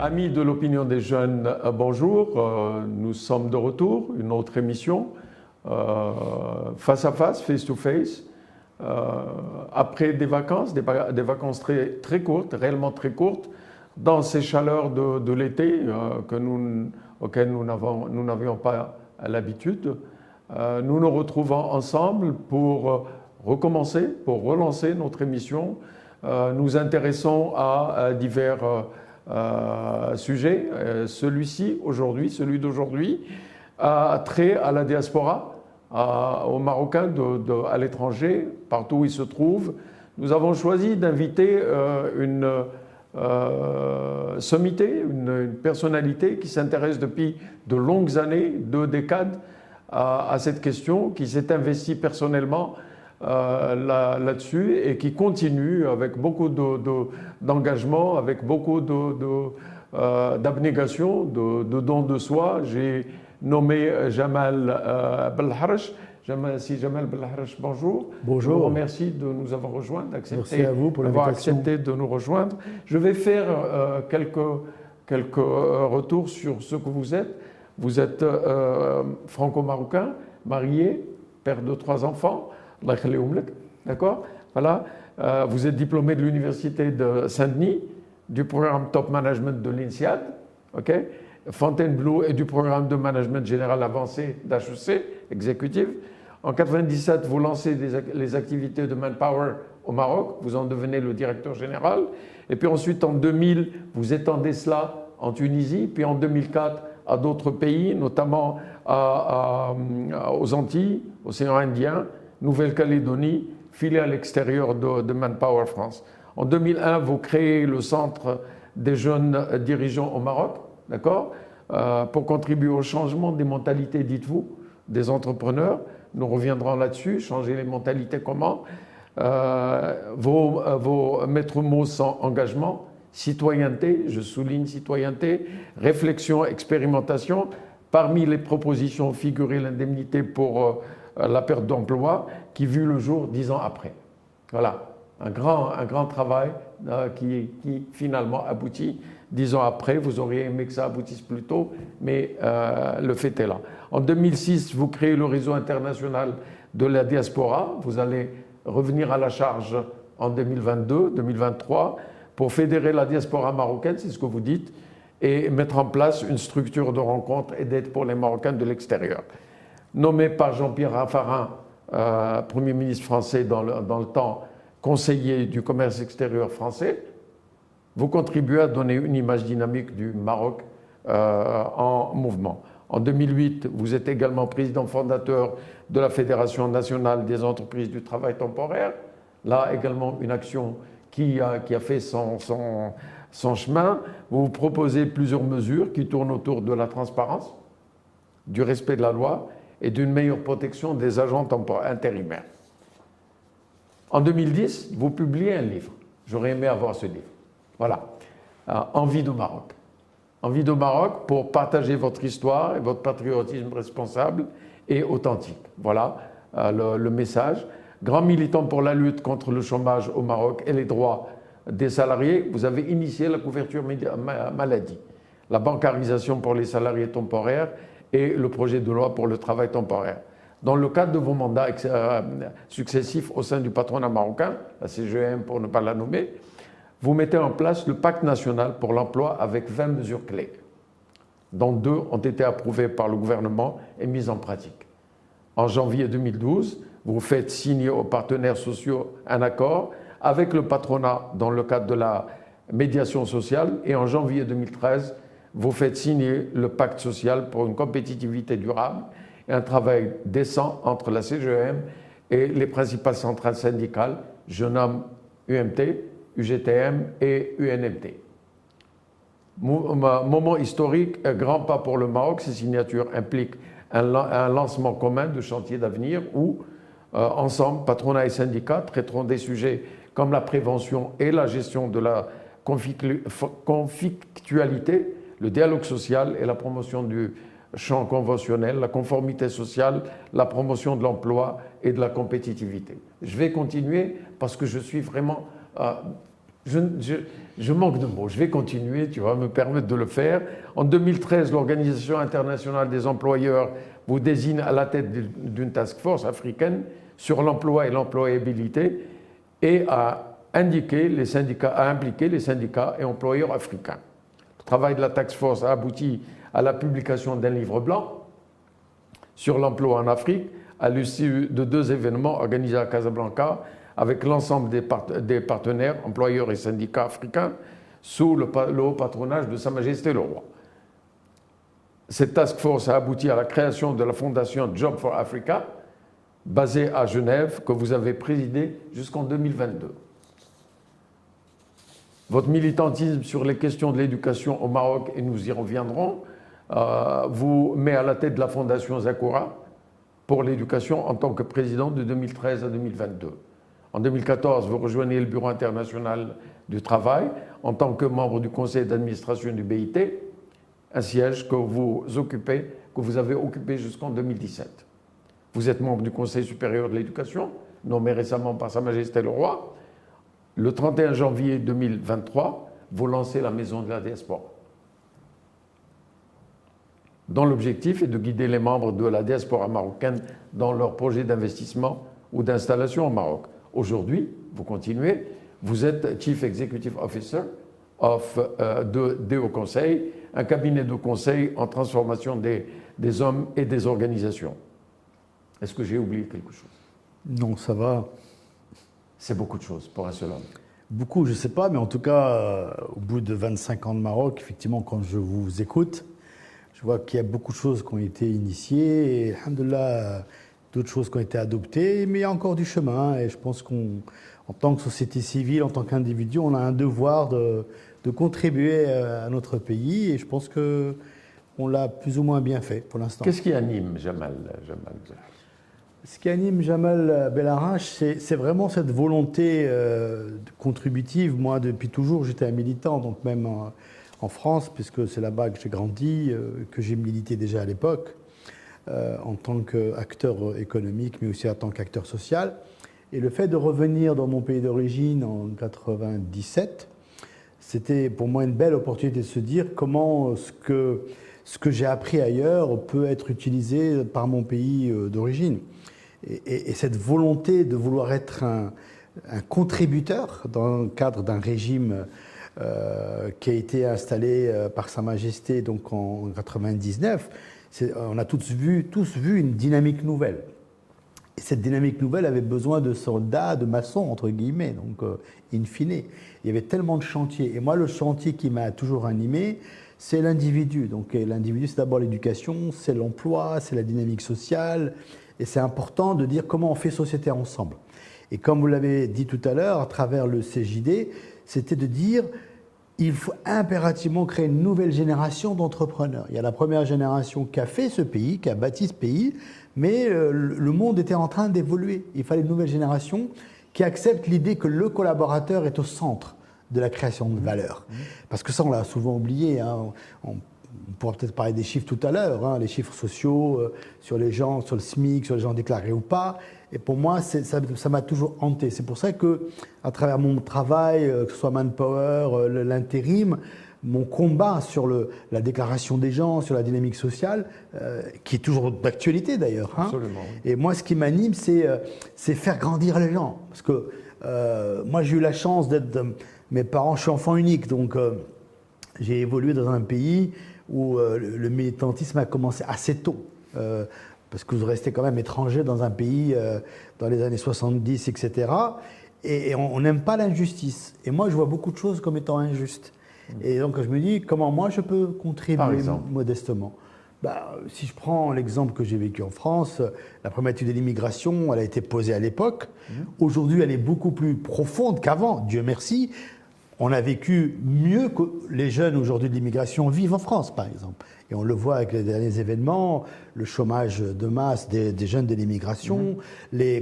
Amis de l'opinion des jeunes, bonjour. Nous sommes de retour, une autre émission, face à face, face to face, après des vacances très courtes, réellement très courtes, dans ces chaleurs de l'été auxquelles nous n'avions pas l'habitude. Nous nous retrouvons ensemble pour recommencer, pour relancer notre émission. Nous intéressons à divers sujets. Celui-ci, aujourd'hui, celui d'aujourd'hui, a trait à la diaspora, aux Marocains à l'étranger, partout où ils se trouvent. Nous avons choisi d'inviter une sommité, une personnalité qui s'intéresse depuis de longues années, 2 décades, à cette question, qui s'est investie personnellement là-dessus et qui continue avec beaucoup d'engagement, avec beaucoup d'abnégation, de don de soi. J'ai nommé Jamal Belharch. Jamal Belharch, bonjour. Bonjour. Je vous remercie de nous avoir rejoints, Merci à vous pour d'avoir l'invitation. accepté de nous rejoindre. Je vais faire quelques retours sur ce que vous êtes. Vous êtes franco-marocain, marié, père de 3 enfants. D'accord? Voilà. Vous êtes diplômé de l'université de Saint-Denis, du programme Top Management de l'INSEAD, okay? Fontainebleau et du programme de management général avancé d'HEC, exécutif. En 1997, vous lancez les activités de Manpower au Maroc, vous en devenez le directeur général. Et puis ensuite, en 2000, vous étendez cela en Tunisie, puis en 2004 à d'autres pays, notamment aux Antilles, océan Indien, Nouvelle-Calédonie, filiale extérieure de Manpower France. En 2001, vous créez le Centre des jeunes dirigeants au Maroc, d'accord, pour contribuer au changement des mentalités, dites-vous, des entrepreneurs. Nous reviendrons là-dessus, changer les mentalités comment. Vos maîtres mots sont engagement, citoyenneté, je souligne citoyenneté, réflexion, expérimentation. Parmi les propositions figurait l'indemnité pour la perte d'emploi qui vit le jour 10 ans après. Voilà, un grand travail qui finalement aboutit 10 ans après. Vous auriez aimé que ça aboutisse plus tôt, mais le fait est là. En 2006, vous créez le réseau international de la diaspora. Vous allez revenir à la charge en 2022, 2023 pour fédérer la diaspora marocaine, c'est ce que vous dites, et mettre en place une structure de rencontre et d'aide pour les Marocains de l'extérieur. Nommé par Jean-Pierre Raffarin, Premier ministre français dans le temps, conseiller du commerce extérieur français, vous contribuez à donner une image dynamique du Maroc en mouvement. En 2008, vous êtes également président fondateur de la Fédération nationale des entreprises du travail temporaire. Là également une action qui a fait son chemin. Vous proposez plusieurs mesures qui tournent autour de la transparence, du respect de la loi et d'une meilleure protection des agents intérimaires. En 2010, vous publiez un livre. J'aurais aimé avoir ce livre. Voilà, Envie de Maroc. Envie de Maroc pour partager votre histoire et votre patriotisme responsable et authentique. Voilà le message. Grand militant pour la lutte contre le chômage au Maroc et les droits des salariés, vous avez initié la couverture maladie, la bancarisation pour les salariés temporaires et le projet de loi pour le travail temporaire. Dans le cadre de vos mandats successifs au sein du patronat marocain, la CGM pour ne pas la nommer, vous mettez en place le pacte national pour l'emploi avec 20 mesures clés, dont 2 ont été approuvées par le gouvernement et mises en pratique. En janvier 2012, vous faites signer aux partenaires sociaux un accord avec le patronat dans le cadre de la médiation sociale et en janvier 2013, vous faites signer le pacte social pour une compétitivité durable et un travail décent entre la CGM et les principales centrales syndicales, je nomme UMT, UGTM et UNMT. Moment historique, un grand pas pour le Maroc. Ces signatures impliquent un lancement commun de chantier d'avenir où, ensemble, patronat et syndicats traiteront des sujets comme la prévention et la gestion de la conflictualité, le dialogue social et la promotion du champ conventionnel, la conformité sociale, la promotion de l'emploi et de la compétitivité. Je vais continuer parce que je suis vraiment je manque de mots. Je vais continuer, tu vas me permettre de le faire. En 2013, l'Organisation internationale des employeurs vous désigne à la tête d'une task force africaine sur l'emploi et l'employabilité et a impliqué les syndicats et employeurs africains. Le travail de la task force a abouti à la publication d'un livre blanc sur l'emploi en Afrique à l'issue de 2 événements organisés à Casablanca avec l'ensemble des partenaires, employeurs et syndicats africains, sous le haut patronage de Sa Majesté le Roi. Cette task force a abouti à la création de la fondation Job for Africa, basée à Genève, que vous avez présidée jusqu'en 2022. Votre militantisme sur les questions de l'éducation au Maroc, et nous y reviendrons, vous met à la tête de la fondation Zakura pour l'éducation en tant que président de 2013 à 2022. En 2014, vous rejoignez le Bureau international du travail en tant que membre du conseil d'administration du BIT, un siège que vous avez occupé jusqu'en 2017. Vous êtes membre du Conseil supérieur de l'éducation, nommé récemment par Sa Majesté le Roi. Le 31 janvier 2023, vous lancez la Maison de la Diaspora, dont l'objectif est de guider les membres de la diaspora marocaine dans leurs projets d'investissement ou d'installation au Maroc. Aujourd'hui, vous continuez, vous êtes Chief Executive Officer de Haut Conseil, un cabinet de conseil en transformation des hommes et des organisations. Est-ce que j'ai oublié quelque chose? Non, ça va. C'est beaucoup de choses pour un seul homme. Beaucoup, je ne sais pas, mais en tout cas, au bout de 25 ans de Maroc, effectivement, quand je vous écoute, je vois qu'il y a beaucoup de choses qui ont été initiées et, alhamdoulilah, d'autres choses qui ont été adoptées, mais il y a encore du chemin. Et je pense qu'en tant que société civile, en tant qu'individu, on a un devoir de contribuer à notre pays. Et je pense qu'on l'a plus ou moins bien fait pour l'instant. Qu'est-ce qui anime Jamal? Ce qui anime Jamal Belarache, c'est vraiment cette volonté contributive. Moi, depuis toujours, j'étais un militant, donc même en France, puisque c'est là-bas que j'ai grandi, que j'ai milité déjà à l'époque, en tant qu'acteur économique, mais aussi en tant qu'acteur social. Et le fait de revenir dans mon pays d'origine en 1997, c'était pour moi une belle opportunité de se dire comment ce que j'ai appris ailleurs peut être utilisé par mon pays d'origine. Et cette volonté de vouloir être un contributeur dans le cadre d'un régime qui a été installé par Sa Majesté donc en 1999, on a tous vu une dynamique nouvelle. Et cette dynamique nouvelle avait besoin de soldats, de maçons, entre guillemets, donc in fine. Il y avait tellement de chantiers. Et moi, le chantier qui m'a toujours animé, c'est l'individu. Donc l'individu, c'est d'abord l'éducation, c'est l'emploi, c'est la dynamique sociale. Et c'est important de dire comment on fait société ensemble. Et comme vous l'avez dit tout à l'heure, à travers le CJD, c'était de dire il faut impérativement créer une nouvelle génération d'entrepreneurs. Il y a la première génération qui a fait ce pays, qui a bâti ce pays, mais le monde était en train d'évoluer. Il fallait une nouvelle génération qui accepte l'idée que le collaborateur est au centre de la création de valeur. Parce que ça, on l'a souvent oublié. Hein. On pourra peut-être parler des chiffres tout à l'heure, hein, les chiffres sociaux, sur les gens, sur le SMIC, sur les gens déclarés ou pas. Et pour moi, ça m'a toujours hanté. C'est pour ça que, à travers mon travail, que ce soit Manpower, l'intérim, mon combat sur la déclaration des gens, sur la dynamique sociale, qui est toujours d'actualité d'ailleurs. Hein. Absolument. Et moi, ce qui m'anime, c'est faire grandir les gens. Parce que moi, j'ai eu la chance d'être... mes parents, je suis enfant unique, donc j'ai évolué dans un pays où le militantisme a commencé assez tôt. Parce que vous restez quand même étranger dans un pays dans les années 70, etc. Et on n'aime pas l'injustice. Et moi, je vois beaucoup de choses comme étant injustes. Et donc, je me dis, comment moi, je peux contribuer modestement? Si je prends l'exemple que j'ai vécu en France, la problématique de l'immigration, elle a été posée à l'époque. Aujourd'hui, elle est beaucoup plus profonde qu'avant, Dieu merci. On a vécu mieux que les jeunes aujourd'hui de l'immigration vivent en France, par exemple. Et on le voit avec les derniers événements, le chômage de masse des jeunes de l'immigration.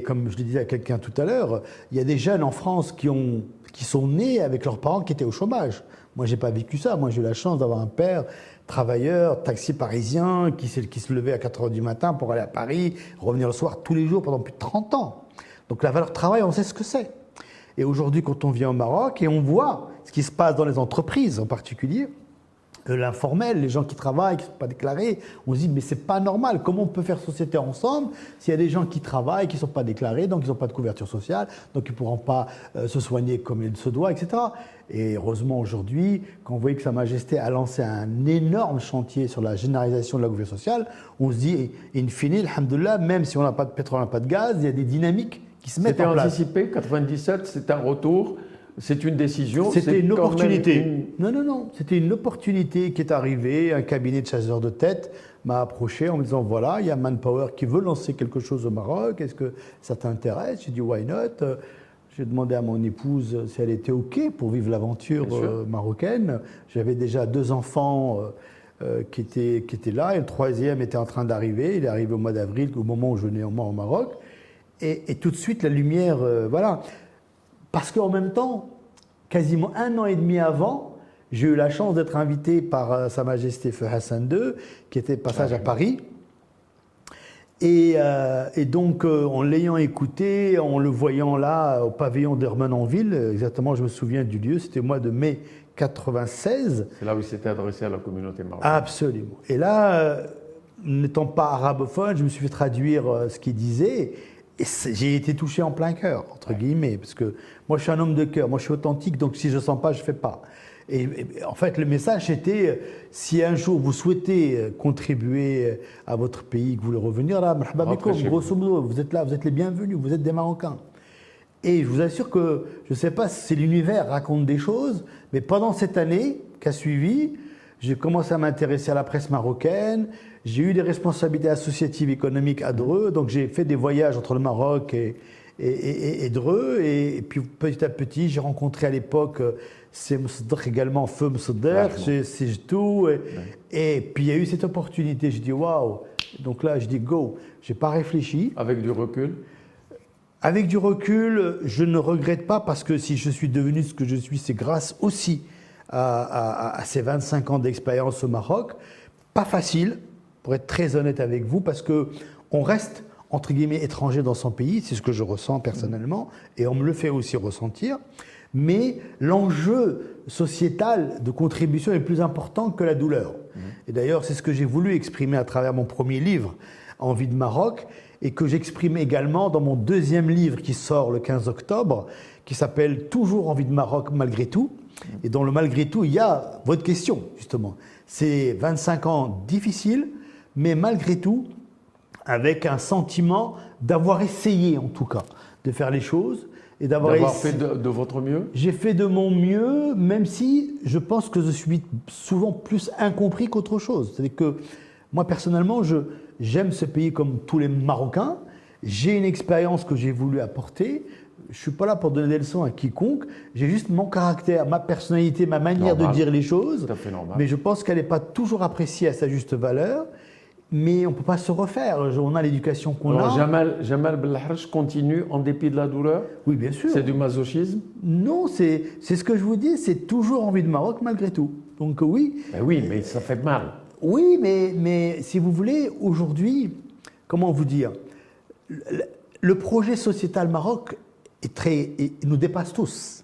Comme je le disais à quelqu'un tout à l'heure, il y a des jeunes en France qui sont nés avec leurs parents qui étaient au chômage. Moi, je n'ai pas vécu ça. Moi, j'ai eu la chance d'avoir un père travailleur, taxi parisien, qui se levait à 4 h du matin pour aller à Paris, revenir le soir tous les jours pendant plus de 30 ans. Donc la valeur travail, on sait ce que c'est. Et aujourd'hui, quand on vient au Maroc et on voit ce qui se passe dans les entreprises en particulier, l'informel, les gens qui travaillent, qui ne sont pas déclarés, on se dit mais c'est pas normal, comment on peut faire société ensemble s'il y a des gens qui travaillent, qui ne sont pas déclarés, donc ils n'ont pas de couverture sociale, donc ils ne pourront pas se soigner comme il se doit, etc. Et heureusement aujourd'hui, quand vous voyez que Sa Majesté a lancé un énorme chantier sur la généralisation de la couverture sociale, on se dit, in fine, alhamdoulilah, même si on n'a pas de pétrole, on n'a pas de gaz, il y a des dynamiques qui se mettent en place. C'était anticipé, 97, c'est un retour. C'est une décision. C'était une opportunité. Non. C'était une opportunité qui est arrivée. Un cabinet de chasseurs de tête m'a approché en me disant voilà, il y a Manpower qui veut lancer quelque chose au Maroc. Est-ce que ça t'intéresse? J'ai dit why not? J'ai demandé à mon épouse si elle était OK pour vivre l'aventure marocaine. J'avais déjà 2 enfants qui étaient là et le 3e était en train d'arriver. Il est arrivé au mois d'avril, au moment où je venais au Maroc. Et tout de suite, la lumière, voilà. Parce qu'en même temps, quasiment 1 an et demi avant, j'ai eu la chance d'être invité par Sa Majesté Feu Hassan II, qui était de passage à Paris. Et donc, en l'ayant écouté, en le voyant là, au pavillon d'Hermenonville, exactement, je me souviens du lieu, c'était au mois de mai 96. C'est là où il s'était adressé à la communauté marocaine. Absolument. Et là, n'étant pas arabophone, je me suis fait traduire ce qu'il disait. Et j'ai été touché en plein cœur, entre guillemets, parce que moi je suis un homme de cœur, moi je suis authentique, donc si je ne sens pas, je ne fais pas. Et en fait, le message était, si un jour vous souhaitez contribuer à votre pays, que vous voulez revenir là, grosso modo, vous êtes là, vous êtes les bienvenus, vous êtes des Marocains. Et je vous assure que, je ne sais pas si l'univers raconte des choses, mais pendant cette année qui a suivi, j'ai commencé à m'intéresser à la presse marocaine. J'ai eu des responsabilités associatives économiques à Dreux, donc j'ai fait des voyages entre le Maroc et Dreux. Et puis petit à petit, j'ai rencontré à l'époque c'est Moussaddeq également, Feu Moussaddeq, c'est tout. Et puis il y a eu cette opportunité. J'ai dit waouh. Donc là, je dis go. Je n'ai pas réfléchi. Avec du recul? Avec du recul, je ne regrette pas parce que si je suis devenu ce que je suis, c'est grâce aussi à ces 25 ans d'expérience au Maroc. Pas facile, pour être très honnête avec vous, parce qu'on reste, entre guillemets, étranger dans son pays, c'est ce que je ressens personnellement, et on me le fait aussi ressentir, mais l'enjeu sociétal de contribution est plus important que la douleur. Et d'ailleurs, c'est ce que j'ai voulu exprimer à travers mon premier livre, Envie de Maroc, et que j'exprime également dans mon 2e livre qui sort le 15 octobre, qui s'appelle Toujours Envie de Maroc malgré tout. Et dans le malgré tout, il y a votre question, justement. C'est 25 ans difficiles, mais malgré tout, avec un sentiment d'avoir essayé, en tout cas, de faire les choses. Et d'avoir fait de votre mieux? J'ai fait de mon mieux, même si je pense que je suis souvent plus incompris qu'autre chose. C'est-à-dire que moi, personnellement, j'aime ce pays comme tous les Marocains. J'ai une expérience que j'ai voulu apporter. Je ne suis pas là pour donner des leçons à quiconque. J'ai juste mon caractère, ma personnalité, ma manière de dire les choses. Tout à fait normal. Mais je pense qu'elle n'est pas toujours appréciée à sa juste valeur. Mais on ne peut pas se refaire. On a l'éducation qu'on a. Jamal Belharj continue en dépit de la douleur? Oui, bien sûr. C'est du masochisme? Non, c'est ce que je vous dis. C'est toujours Envie de Maroc malgré tout. Donc oui. Ben oui, mais ça fait mal. Oui, mais si vous voulez, aujourd'hui, comment vous dire, le projet sociétal Maroc il nous dépasse tous.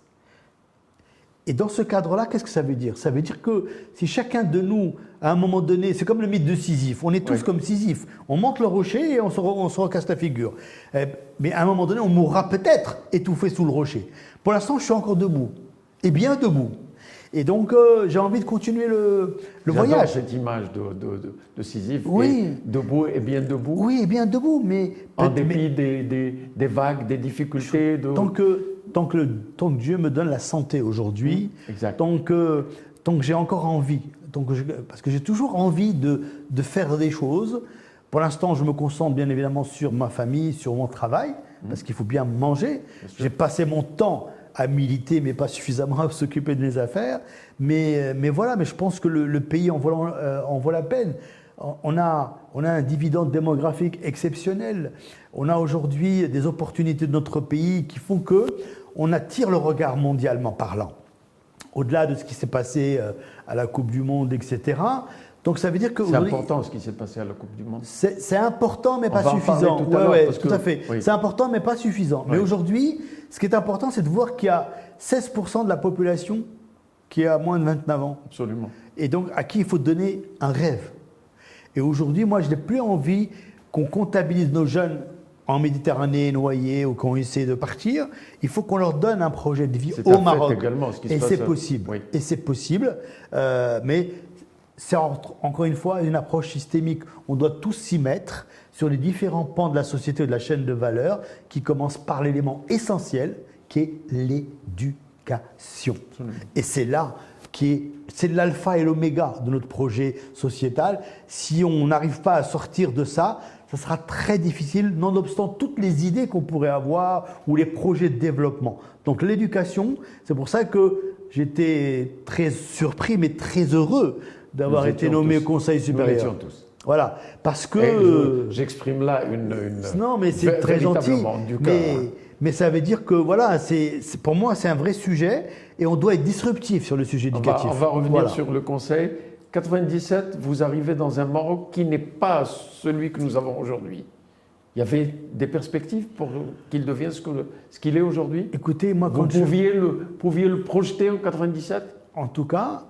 Et dans ce cadre-là, qu'est-ce que ça veut dire? Ça veut dire que si chacun de nous, à un moment donné, c'est comme le mythe de Sisyphe, on est tous comme Sisyphe, on monte le rocher et on se recasse la figure. Mais à un moment donné, on mourra peut-être étouffé sous le rocher. Pour l'instant, je suis encore debout, et bien debout. Et donc, j'ai envie de continuer le voyage. Cette image de Sisyphe, oui. Debout et bien debout. Oui, et bien debout, mais... En dépit des vagues, des difficultés. Tant que Dieu me donne la santé aujourd'hui, tant que j'ai encore envie, parce que j'ai toujours envie de faire des choses. Pour l'instant, je me concentre bien évidemment sur ma famille, sur mon travail, parce qu'il faut bien manger. J'ai passé mon temps à militer, mais pas suffisamment à s'occuper de mes affaires. Mais voilà, mais je pense que le pays en vaut la peine. On a un dividende démographique exceptionnel. On a aujourd'hui des opportunités de notre pays qui font qu'on attire le regard mondialement parlant. Au-delà de ce qui s'est passé à la Coupe du Monde, etc. Donc ça veut dire que... C'est important ce qui s'est passé à la Coupe du Monde. C'est important, mais pas suffisant. Tout à fait. Oui. C'est important, mais pas suffisant. Oui. Mais aujourd'hui, ce qui est important, c'est de voir qu'il y a 16% de la population qui a moins de 29 ans. Absolument. Et donc, à qui il faut donner un rêve. Et aujourd'hui, moi, je n'ai plus envie qu'on comptabilise nos jeunes en Méditerranée, noyés, ou qu'on essaie de partir. Il faut qu'on leur donne un projet de vie au Maroc. Également, ce qui se et passe, c'est possible. oui. Et c'est possible. Mais c'est encore une fois une approche systémique. On doit tous s'y mettre sur les différents pans de la société ou de la chaîne de valeur qui commence par l'élément essentiel qui est l'éducation. Et c'est là c'est l'alpha et l'oméga de notre projet sociétal. Si on n'arrive pas à sortir de ça, ça sera très difficile, nonobstant toutes les idées qu'on pourrait avoir ou les projets de développement. Donc l'éducation, c'est pour ça que j'étais très surpris, mais très heureux d'avoir été nommé au Conseil supérieur. Nous l'étions tous. Voilà, parce que... J'exprime là une non, mais c'est très gentil. Mais ça veut dire que, voilà, pour moi, c'est un vrai sujet et on doit être disruptif sur le sujet éducatif. On va revenir sur le Conseil. 97, vous arrivez dans un Maroc qui n'est pas celui que nous avons aujourd'hui. Il y avait des perspectives pour qu'il devienne ce qu'il est aujourd'hui? Écoutez, moi, quand vous pouviez le projeter en 97? En tout cas,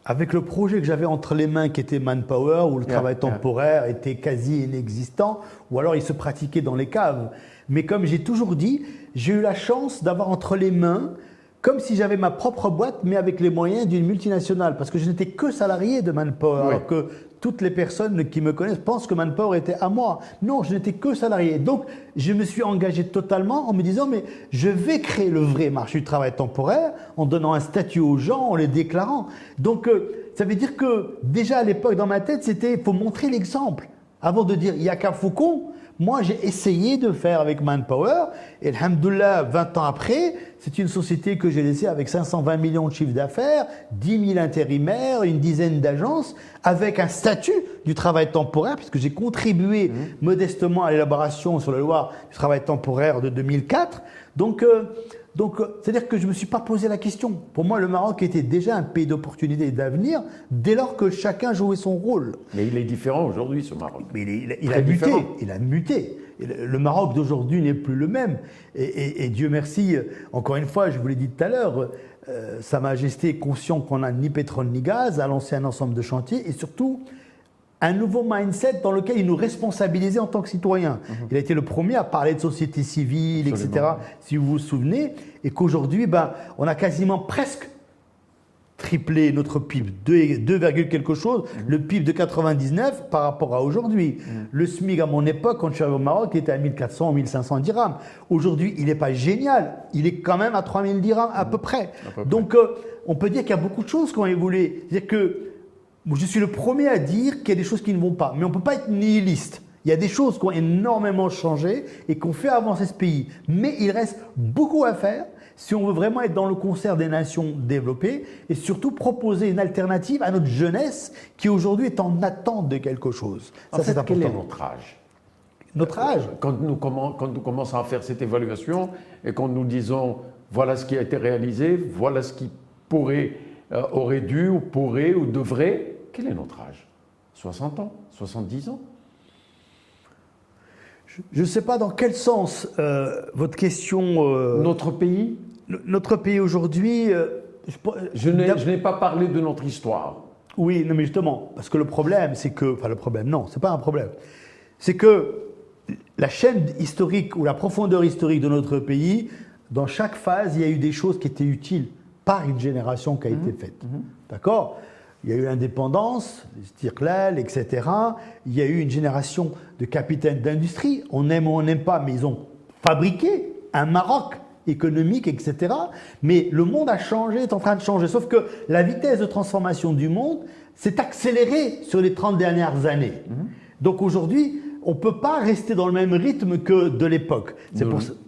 avec le projet que j'avais entre les mains qui était Manpower, où le travail temporaire était quasi inexistant, ou alors il se pratiquait dans les caves. Mais comme j'ai toujours dit, j'ai eu la chance d'avoir entre les mains, comme si j'avais ma propre boîte, mais avec les moyens d'une multinationale. Parce que je n'étais que salarié de Manpower, alors que toutes les personnes qui me connaissent pensent que Manpower était à moi. Non, je n'étais que salarié. Donc, je me suis engagé totalement en me disant, mais je vais créer le vrai marché du travail temporaire en donnant un statut aux gens, en les déclarant. Donc, ça veut dire que déjà à l'époque, dans ma tête, c'était, il faut montrer l'exemple. Avant de dire, il n'y a qu'un faucon. Moi, j'ai essayé de faire avec Manpower et alhamdoulilah, 20 ans après, c'est une société que j'ai laissée avec 520 millions de chiffre d'affaires, 10 000 intérimaires, une dizaine d'agences, avec un statut du travail temporaire, puisque j'ai contribué modestement à l'élaboration sur la loi du travail temporaire de 2004. Donc, c'est-à-dire que je ne me suis pas posé la question. Pour moi, le Maroc était déjà un pays d'opportunité et d'avenir dès lors que chacun jouait son rôle. Mais il est différent aujourd'hui, ce Maroc. Mais il a muté. Il a muté. Le Maroc d'aujourd'hui n'est plus le même. Et Dieu merci, encore une fois, je vous l'ai dit tout à l'heure, Sa Majesté est conscient qu'on n'a ni pétrole ni gaz, a lancé un ensemble de chantiers et surtout un nouveau mindset dans lequel il nous responsabilisait en tant que citoyens. Il a été le premier à parler de société civile, etc., si vous vous souvenez, et qu'aujourd'hui, on a quasiment presque triplé notre PIB, 2, quelque chose, le PIB de 99 par rapport à aujourd'hui. Le SMIC à mon époque, quand je suis arrivé au Maroc, il était à 1400 ou 1500 dirhams. Aujourd'hui, il n'est pas génial, il est quand même à 3000 dirhams à peu près. Donc, on peut dire qu'il y a beaucoup de choses qui ont évolué. C'est-à-dire que je suis le premier à dire qu'il y a des choses qui ne vont pas, mais on ne peut pas être nihiliste. Il y a des choses qui ont énormément changé et qui ont fait avancer ce pays. Mais il reste beaucoup à faire si on veut vraiment être dans le concert des nations développées et surtout proposer une alternative à notre jeunesse qui aujourd'hui est en attente de quelque chose. Ça, c'est important. Quel est notre âge? Notre âge? Quand nous commençons à faire cette évaluation et quand nous disons voilà ce qui a été réalisé, voilà ce qui aurait dû ou pourrait ou devrait, quel est notre âge? 60 ans? 70 ans? Je ne sais pas dans quel sens votre question... Notre pays? Notre pays aujourd'hui... je n'ai pas parlé de notre histoire. Oui, non, mais justement, parce que le problème, c'est que... Enfin, le problème, non, ce n'est pas un problème. C'est que la chaîne historique ou la profondeur historique de notre pays, dans chaque phase, il y a eu des choses qui étaient utiles par une génération qui a été faite. D'accord ? Il y a eu l'indépendance, l'Istiqlal, etc. Il y a eu une génération de capitaines d'industrie. On aime ou on n'aime pas, mais ils ont fabriqué un Maroc économique, etc. Mais le monde a changé, est en train de changer. Sauf que la vitesse de transformation du monde s'est accélérée sur les 30 dernières années. Donc aujourd'hui, on ne peut pas rester dans le même rythme que de l'époque.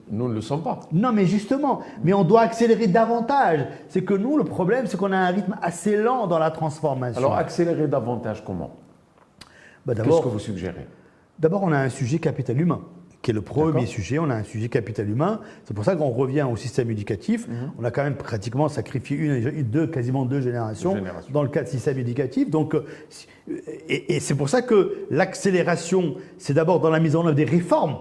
Nous ne le sommes pas. Non, mais justement, mais on doit accélérer davantage. C'est que nous, le problème, c'est qu'on a un rythme assez lent dans la transformation. Alors, accélérer davantage, comment? Qu'est-ce que vous suggérez? D'abord, on a un sujet capital humain, qui est le premier sujet. On a un sujet capital humain. C'est pour ça qu'on revient au système éducatif. On a quand même pratiquement sacrifié quasiment deux générations dans le cas de système éducatif. Donc, et c'est pour ça que l'accélération, c'est d'abord dans la mise en œuvre des réformes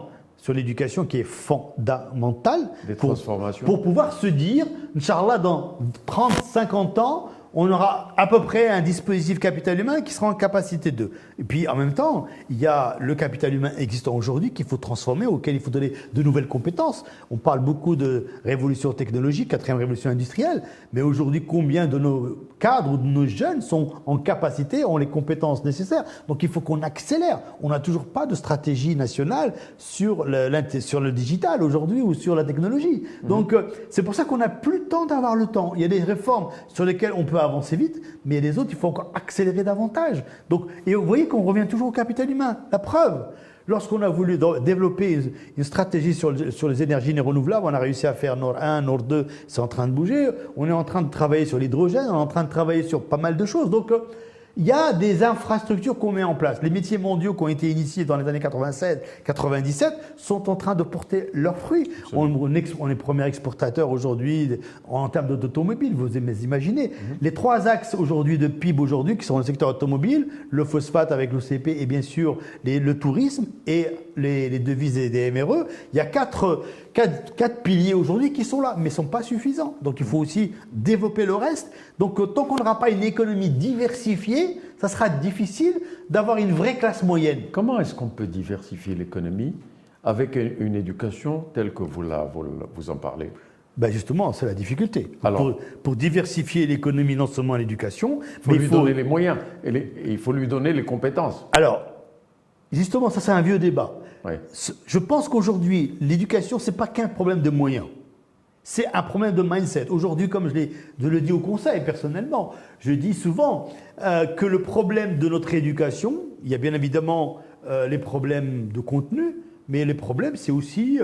sur l'éducation qui est fondamentale Des transformations. pour pouvoir se dire, Inch'Allah, dans 30, 50 ans, on aura à peu près un dispositif capital humain qui sera en capacité de. Et puis en même temps, il y a le capital humain existant aujourd'hui qu'il faut transformer, auquel il faut donner de nouvelles compétences. On parle beaucoup de révolution technologique, quatrième révolution industrielle, mais aujourd'hui, combien de nos cadres ou de nos jeunes sont en capacité, ont les compétences nécessaires? Donc il faut qu'on accélère. On n'a toujours pas de stratégie nationale sur le digital aujourd'hui ou sur la technologie. Donc c'est pour ça qu'on n'a plus le temps d'avoir le temps. Il y a des réformes sur lesquelles on peut avancer vite, mais les autres, il faut encore accélérer davantage. Donc, et vous voyez qu'on revient toujours au capital humain. La preuve, lorsqu'on a voulu développer une stratégie sur les énergies renouvelables, on a réussi à faire Nord 1, Nord 2, c'est en train de bouger. On est en train de travailler sur l'hydrogène, on est en train de travailler sur pas mal de choses. Donc, il y a des infrastructures qu'on met en place. Les métiers mondiaux qui ont été initiés dans les années 96-97 sont en train de porter leurs fruits. On est premier exportateur aujourd'hui en termes d'automobile, vous imaginez. Les trois axes aujourd'hui de PIB aujourd'hui, qui sont le secteur automobile, le phosphate avec l'OCP et bien sûr le tourisme et les devises et des MRE, il y a quatre piliers aujourd'hui qui sont là, mais ne sont pas suffisants. Donc il faut aussi développer le reste. Donc tant qu'on n'aura pas une économie diversifiée, ça sera difficile d'avoir une vraie classe moyenne. Comment est-ce qu'on peut diversifier l'économie avec une éducation telle que vous en parlez? Ben justement, c'est la difficulté. Alors, pour diversifier l'économie, non seulement l'éducation, mais il faut lui donner les moyens et il faut lui donner les compétences. Alors, justement, ça c'est un vieux débat. Oui. Je pense qu'aujourd'hui, l'éducation, ce n'est pas qu'un problème de moyens. C'est un problème de mindset. Aujourd'hui, comme je le dis au conseil personnellement, je dis souvent que le problème de notre éducation, il y a bien évidemment les problèmes de contenu, mais les problèmes, c'est aussi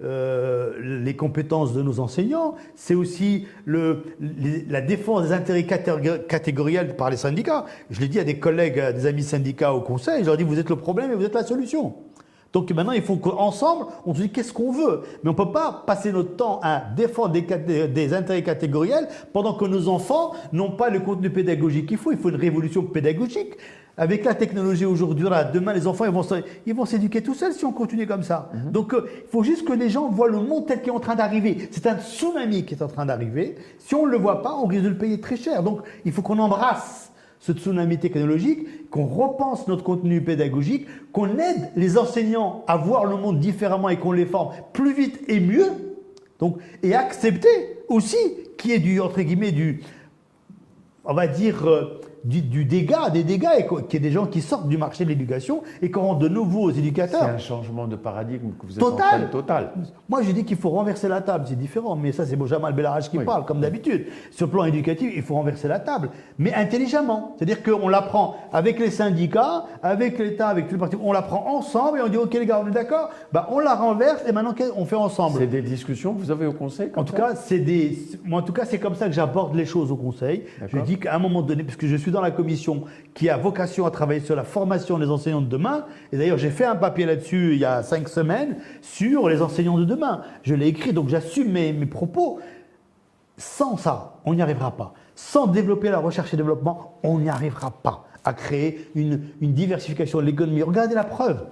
les compétences de nos enseignants, c'est aussi la défense des intérêts catégoriels par les syndicats. Je l'ai dit à des collègues, des amis syndicats au conseil, je leur dis vous êtes le problème et vous êtes la solution. Donc maintenant, il faut qu'ensemble, on se dise qu'est-ce qu'on veut. Mais on ne peut pas passer notre temps à défendre des intérêts catégoriels pendant que nos enfants n'ont pas le contenu pédagogique qu'il faut. Il faut une révolution pédagogique. Avec la technologie aujourd'hui, demain, les enfants ils vont s'éduquer tout seuls si on continue comme ça. Donc il faut juste que les gens voient le monde tel qu'il est en train d'arriver. C'est un tsunami qui est en train d'arriver. Si on ne le voit pas, on risque de le payer très cher. Donc il faut qu'on embrasse ce tsunami technologique, qu'on repense notre contenu pédagogique, qu'on aide les enseignants à voir le monde différemment et qu'on les forme plus vite et mieux. Donc, et accepter aussi qu'il y ait entre guillemets on va dire, des dégâts, et qu'il y ait des gens qui sortent du marché de l'éducation et qu'on rende de nouveaux éducateurs. C'est un changement de paradigme que vous êtes en train de total. Moi, je dis qu'il faut renverser la table, c'est différent, mais ça, c'est Jamal Belharaj qui parle, comme d'habitude. Sur le plan éducatif, il faut renverser la table, mais intelligemment. C'est-à-dire qu'on l'apprend avec les syndicats, avec l'État, avec tous les partis, on l'apprend ensemble et on dit, OK, les gars, on est d'accord, on la renverse et maintenant, on fait ensemble. C'est des discussions que vous avez au Conseil En tout cas, c'est comme ça que j'aborde les choses au Conseil. Je dis qu'à un moment donné, puisque je suis dans la commission qui a vocation à travailler sur la formation des enseignants de demain, et d'ailleurs j'ai fait un papier là-dessus il y a 5 semaines sur les enseignants de demain. Je l'ai écrit, donc j'assume mes propos. Sans ça, on n'y arrivera pas. Sans développer la recherche et développement, on n'y arrivera pas à créer une diversification de l'économie. Regardez la preuve.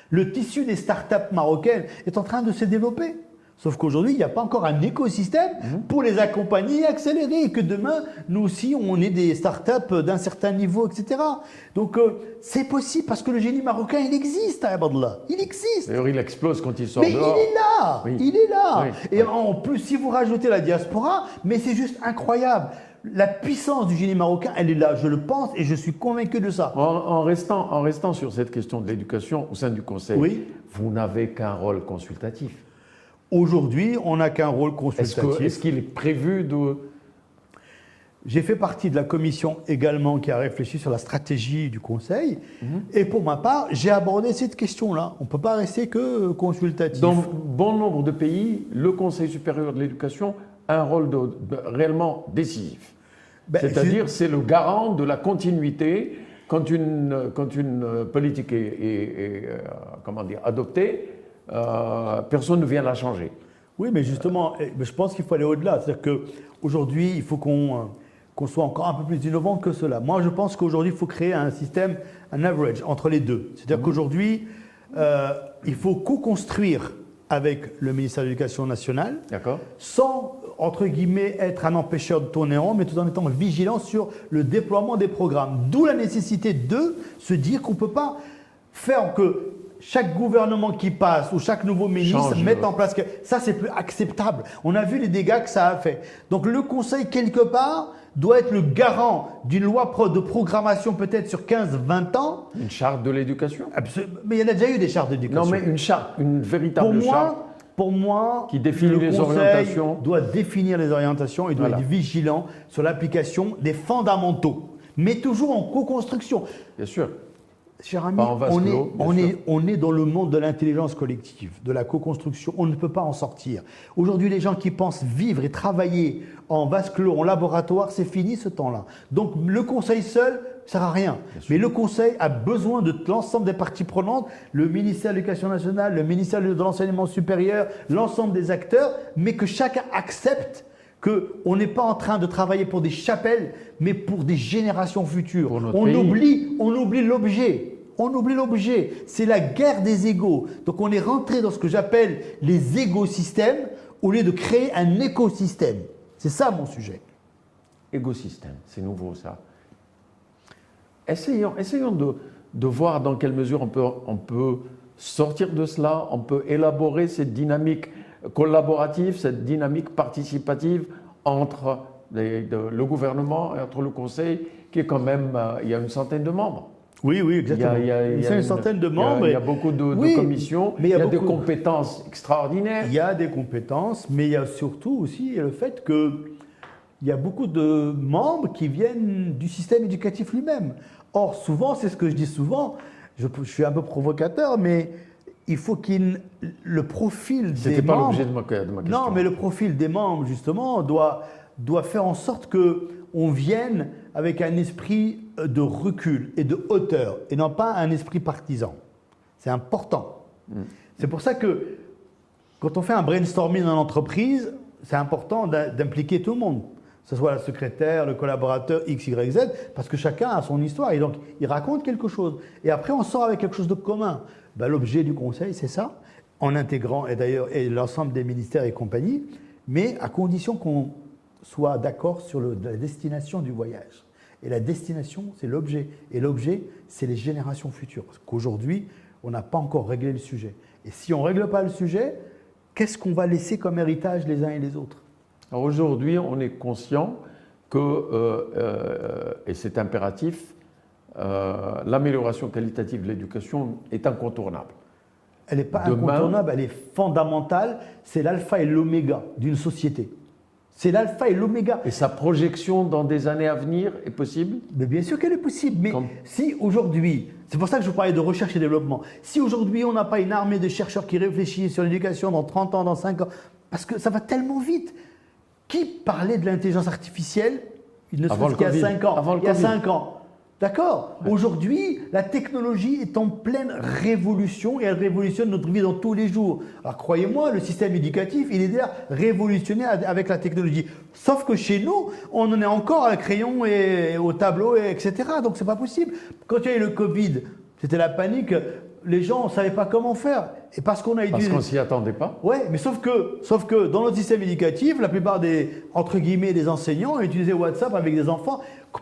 Le tissu des startups marocaines est en train de se développer. Sauf qu'aujourd'hui, il n'y a pas encore un écosystème pour les accompagner et accélérer. Et que demain, nous aussi, on ait des startups d'un certain niveau, etc. Donc, c'est possible parce que le génie marocain, il existe à Abadallah. Il existe. D'ailleurs, il explose quand il sort mais dehors. Mais il est là. Oui. Il est là. Oui. Et en plus, si vous rajoutez la diaspora, mais c'est juste incroyable. La puissance du génie marocain, elle est là. Je le pense et je suis convaincu de ça. En restant sur cette question de l'éducation au sein du Conseil, vous n'avez qu'un rôle consultatif. Aujourd'hui, on n'a qu'un rôle consultatif. Est-ce qu'il est prévu de... J'ai fait partie de la commission également qui a réfléchi sur la stratégie du Conseil. Et pour ma part, j'ai abordé cette question-là. On ne peut pas rester que consultatif. Dans bon nombre de pays, le Conseil supérieur de l'éducation a un rôle réellement décisif. C'est-à-dire, c'est le garant de la continuité quand une politique est adoptée. Personne ne vient la changer. Oui, mais justement, je pense qu'il faut aller au-delà. C'est-à-dire qu'aujourd'hui, il faut qu'on soit encore un peu plus innovant que cela. Moi, je pense qu'aujourd'hui, il faut créer un système, un average entre les deux. C'est-à-dire qu'aujourd'hui, il faut co-construire avec le ministère de l'Éducation nationale, sans, entre guillemets, être un empêcheur de tourner rond, mais tout en étant vigilant sur le déploiement des programmes. D'où la nécessité de se dire qu'on ne peut pas faire que chaque gouvernement qui passe ou chaque nouveau ministre mette en place... Ça, c'est plus acceptable. On a vu les dégâts que ça a fait. Donc le Conseil, quelque part, doit être le garant d'une loi de programmation peut-être sur 15-20 ans. Une charte de l'éducation. Mais il y en a déjà eu des chartes d'éducation. Non, mais une charte, une véritable charte. Pour moi, qui définit les orientations. Doit définir les orientations et doit être vigilant sur l'application des fondamentaux. Mais toujours en co-construction. Bien sûr. Cher ami, on est dans le monde de l'intelligence collective, de la co-construction. On ne peut pas en sortir. Aujourd'hui, les gens qui pensent vivre et travailler en vase clos, en laboratoire, c'est fini ce temps-là. Donc le conseil seul ne sert à rien. Mais le conseil a besoin de l'ensemble des parties prenantes, le ministère de l'Éducation nationale, le ministère de l'Enseignement supérieur, l'ensemble des acteurs, mais que chacun accepte qu'on n'est pas en train de travailler pour des chapelles, mais pour des générations futures. On oublie l'objet. On oublie l'objet. C'est la guerre des égos. Donc on est rentré dans ce que j'appelle les égosystèmes au lieu de créer un écosystème. C'est ça mon sujet. Écosystème, c'est nouveau ça. Essayons de voir dans quelle mesure on peut sortir de cela, on peut élaborer cette dynamique collaborative, cette dynamique participative entre le gouvernement et entre le Conseil, qui est quand même, il y a une centaine de membres. Oui, exactement. Il y a une centaine de membres. Il y a beaucoup de commissions, mais il y a des compétences extraordinaires. Il y a des compétences, mais il y a surtout aussi le fait qu'il y a beaucoup de membres qui viennent du système éducatif lui-même. Or, souvent, c'est ce que je dis souvent, je suis un peu provocateur, mais il faut le profil des membres... C'était pas l'objet de ma question. Non, mais le profil des membres, justement, doit faire en sorte qu'on vienne avec un esprit de recul et de hauteur, et non pas un esprit partisan. C'est important. C'est pour ça que, quand on fait un brainstorming dans l'entreprise, c'est important d'impliquer tout le monde. Que ce soit la secrétaire, le collaborateur, X, Y, Z, parce que chacun a son histoire, et donc il raconte quelque chose. Et après, on sort avec quelque chose de commun. L'objet du conseil, c'est ça, en intégrant et l'ensemble des ministères et compagnie, mais à condition qu'on soit d'accord sur la destination du voyage. Et la destination, c'est l'objet. Et l'objet, c'est les générations futures. Parce qu'aujourd'hui, on n'a pas encore réglé le sujet. Et si on ne règle pas le sujet, qu'est-ce qu'on va laisser comme héritage les uns et les autres? Alors aujourd'hui, on est conscient que, et c'est impératif, l'amélioration qualitative de l'éducation est incontournable. Elle n'est pas incontournable, elle est fondamentale. C'est l'alpha et l'oméga d'une société. C'est l'alpha et l'oméga. Et sa projection dans des années à venir est possible? Mais bien sûr qu'elle est possible. Mais si aujourd'hui, c'est pour ça que je vous parlais de recherche et développement, si aujourd'hui on n'a pas une armée de chercheurs qui réfléchissent sur l'éducation dans 30 ans, dans 5 ans, parce que ça va tellement vite. Qui parlait de l'intelligence artificielle, il ne serait-ce qu'il y a 5 ans? Il y a 5 ans. D'accord. Ouais. Aujourd'hui, la technologie est en pleine révolution et elle révolutionne notre vie dans tous les jours. Alors croyez-moi, le système éducatif, il est déjà révolutionné avec la technologie. Sauf que chez nous, on en est encore à crayon et au tableau, etc. Donc c'est pas possible. Quand il y a eu le Covid, c'était la panique. Les gens ne savaient pas comment faire. Et parce qu'on ne s'y attendait pas. Oui, mais sauf que dans notre système éducatif, la plupart des enseignants utilisaient WhatsApp avec des enfants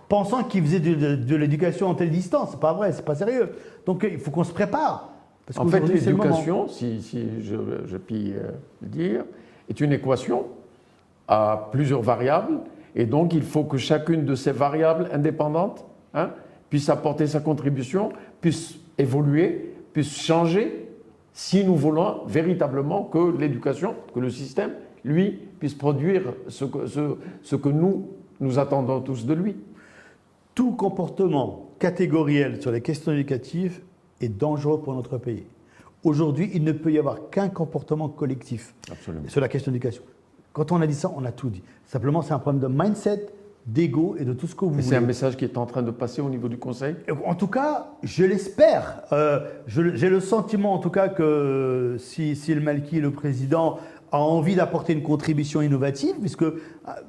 pensant qu'ils faisaient de l'éducation en telle distance. C'est pas vrai, c'est pas sérieux. Donc il faut qu'on se prépare. Parce en fait, l'éducation, si je puis le dire, est une équation à plusieurs variables. Et donc il faut que chacune de ces variables indépendantes puisse apporter sa contribution, puisse évoluer, puisse changer, si nous voulons véritablement que l'éducation, que le système, lui, puisse produire ce que nous attendons tous de lui. Tout comportement catégoriel sur les questions éducatives est dangereux pour notre pays. Aujourd'hui, il ne peut y avoir qu'un comportement collectif sur la question d'éducation. Quand on a dit ça, on a tout dit. Simplement, c'est un problème de mindset, d'ego et de tout ce que vous voulez. C'est un message qui est en train de passer au niveau du Conseil? En tout cas, je l'espère. J'ai le sentiment, en tout cas, que si El Malki, le président, a envie d'apporter une contribution innovative, puisque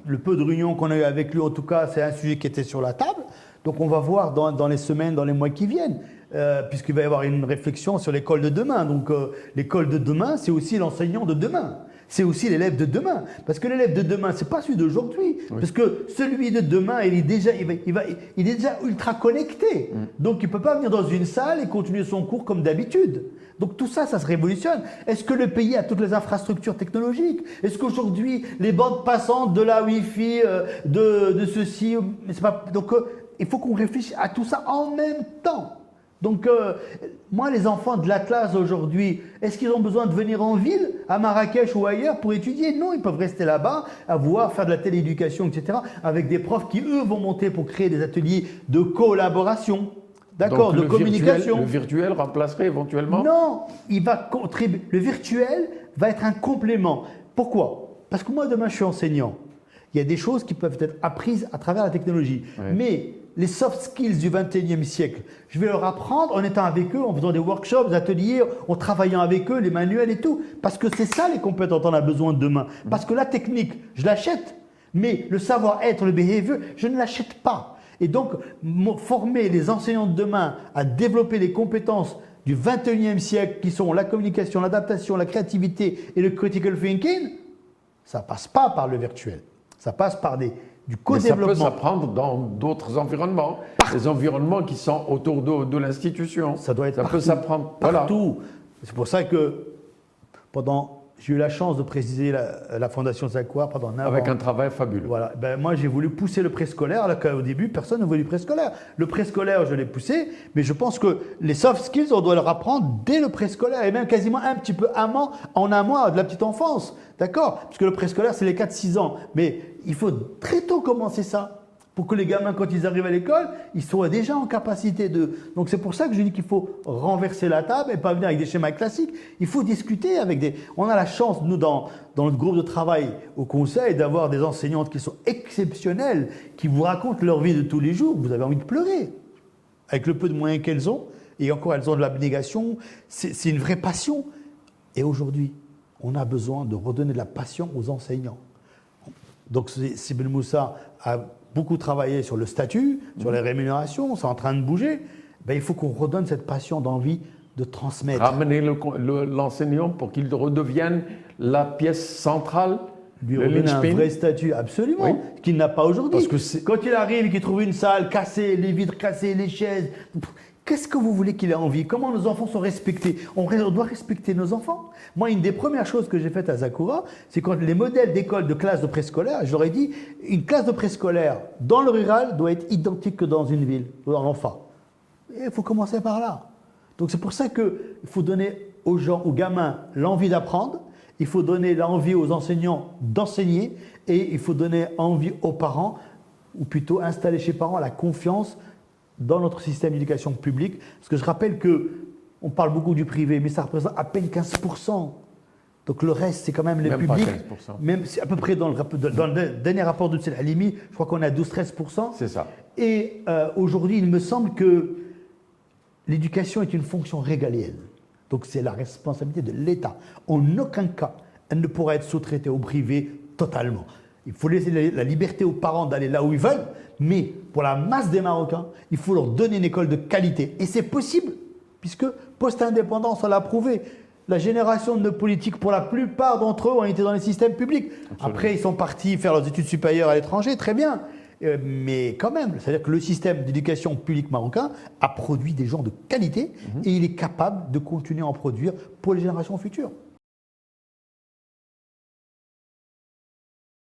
le peu de réunions qu'on a eu avec lui, en tout cas, c'est un sujet qui était sur la table. Donc, on va voir dans les semaines, dans les mois qui viennent. puisqu'il va y avoir une réflexion sur l'école de demain. Donc l'école de demain, c'est aussi l'enseignant de demain. C'est aussi l'élève de demain. Parce que l'élève de demain, ce n'est pas celui d'aujourd'hui. Oui. Parce que celui de demain, il est déjà ultra connecté. Donc il ne peut pas venir dans une salle et continuer son cours comme d'habitude. Donc tout ça, ça se révolutionne. Est-ce que le pays a toutes les infrastructures technologiques? Est-ce qu'aujourd'hui, les bandes passantes de la Wi-Fi, de ceci, c'est pas... Donc il faut qu'on réfléchisse à tout ça en même temps. Donc, moi, les enfants de la classe aujourd'hui, est-ce qu'ils ont besoin de venir en ville, à Marrakech ou ailleurs pour étudier? Non, ils peuvent rester là-bas, faire de la télééducation, etc., avec des profs qui, eux, vont monter pour créer des ateliers de collaboration, d'accord, de communication. Le virtuel remplacerait éventuellement? Non, il va contribuer. Le virtuel va être un complément. Pourquoi? Parce que moi, demain, je suis enseignant. Il y a des choses qui peuvent être apprises à travers la technologie. Oui. Mais les soft skills du 21e siècle, je vais leur apprendre en étant avec eux, en faisant des workshops, des ateliers, en travaillant avec eux, les manuels et tout. Parce que c'est ça les compétences dont on a besoin de demain. Parce que la technique, je l'achète. Mais le savoir-être, le behavior, je ne l'achète pas. Et donc, former les enseignants de demain à développer les compétences du 21e siècle, qui sont la communication, l'adaptation, la créativité et le critical thinking, ça ne passe pas par le virtuel. Ça passe par du co-développement. Mais ça peut s'apprendre dans d'autres environnements, des environnements qui sont autour de l'institution. Ça doit être ça partout, peut s'apprendre partout. Voilà. C'est pour ça que j'ai eu la chance de présider la Fondation Zakwar pendant 9 ans. Avec un travail fabuleux. Voilà. moi, j'ai voulu pousser le préscolaire, alors qu'au début, personne ne voulait du préscolaire. Le préscolaire, je l'ai poussé, mais je pense que les soft skills, on doit leur apprendre dès le préscolaire, et même quasiment un petit peu en amont de la petite enfance. D'accord? Puisque le préscolaire, c'est les 4-6 ans. Mais il faut très tôt commencer ça, pour que les gamins, quand ils arrivent à l'école, ils soient déjà en capacité de... Donc c'est pour ça que je dis qu'il faut renverser la table et pas venir avec des schémas classiques. Il faut discuter avec des... On a la chance, nous, dans notre groupe de travail au conseil, d'avoir des enseignantes qui sont exceptionnelles, qui vous racontent leur vie de tous les jours. Vous avez envie de pleurer, avec le peu de moyens qu'elles ont. Et encore, elles ont de l'abnégation. C'est une vraie passion. Et aujourd'hui, on a besoin de redonner de la passion aux enseignants. Donc Sibel Moussa a beaucoup travaillé sur le statut, sur les rémunérations, c'est en train de bouger. Il faut qu'on redonne cette passion d'envie de transmettre. Ramener l'enseignant pour qu'il redevienne la pièce centrale. Lui redonner un vrai statut, absolument, oui. Qu'il n'a pas aujourd'hui. Quand il arrive et qu'il trouve une salle cassée, les vitres cassées, les chaises... Qu'est-ce que vous voulez qu'il ait envie? Comment nos enfants sont respectés? On doit respecter nos enfants. Moi, une des premières choses que j'ai faites à Zakoura, c'est quand les modèles d'école, de classe de préscolaire, je leur ai dit, une classe de préscolaire dans le rural doit être identique que dans une ville, dans l'enfant. Il faut commencer par là. Donc c'est pour ça qu'il faut donner aux gens, aux gamins, l'envie d'apprendre, il faut donner l'envie aux enseignants d'enseigner et il faut donner envie aux parents, ou plutôt installer chez les parents la confiance dans notre système d'éducation publique. Parce que je rappelle qu'on parle beaucoup du privé, mais ça représente à peine 15%. Donc le reste, c'est quand même le public. Même c'est à peu près dans le dernier rapport de Tsel Halimi, je crois qu'on est à 12-13%. C'est ça. Et aujourd'hui, il me semble que l'éducation est une fonction régalienne. Donc c'est la responsabilité de l'État. En aucun cas, elle ne pourra être sous-traitée au privé totalement. Il faut laisser la liberté aux parents d'aller là où ils veulent, mais pour la masse des Marocains, il faut leur donner une école de qualité. Et c'est possible, puisque post-indépendance, on l'a prouvé. La génération de nos politiques, pour la plupart d'entre eux, ont été dans les systèmes publics. Absolument. Après, ils sont partis faire leurs études supérieures à l'étranger, très bien. Mais quand même, c'est-à-dire que le système d'éducation publique marocain a produit des gens de qualité et il est capable de continuer à en produire pour les générations futures.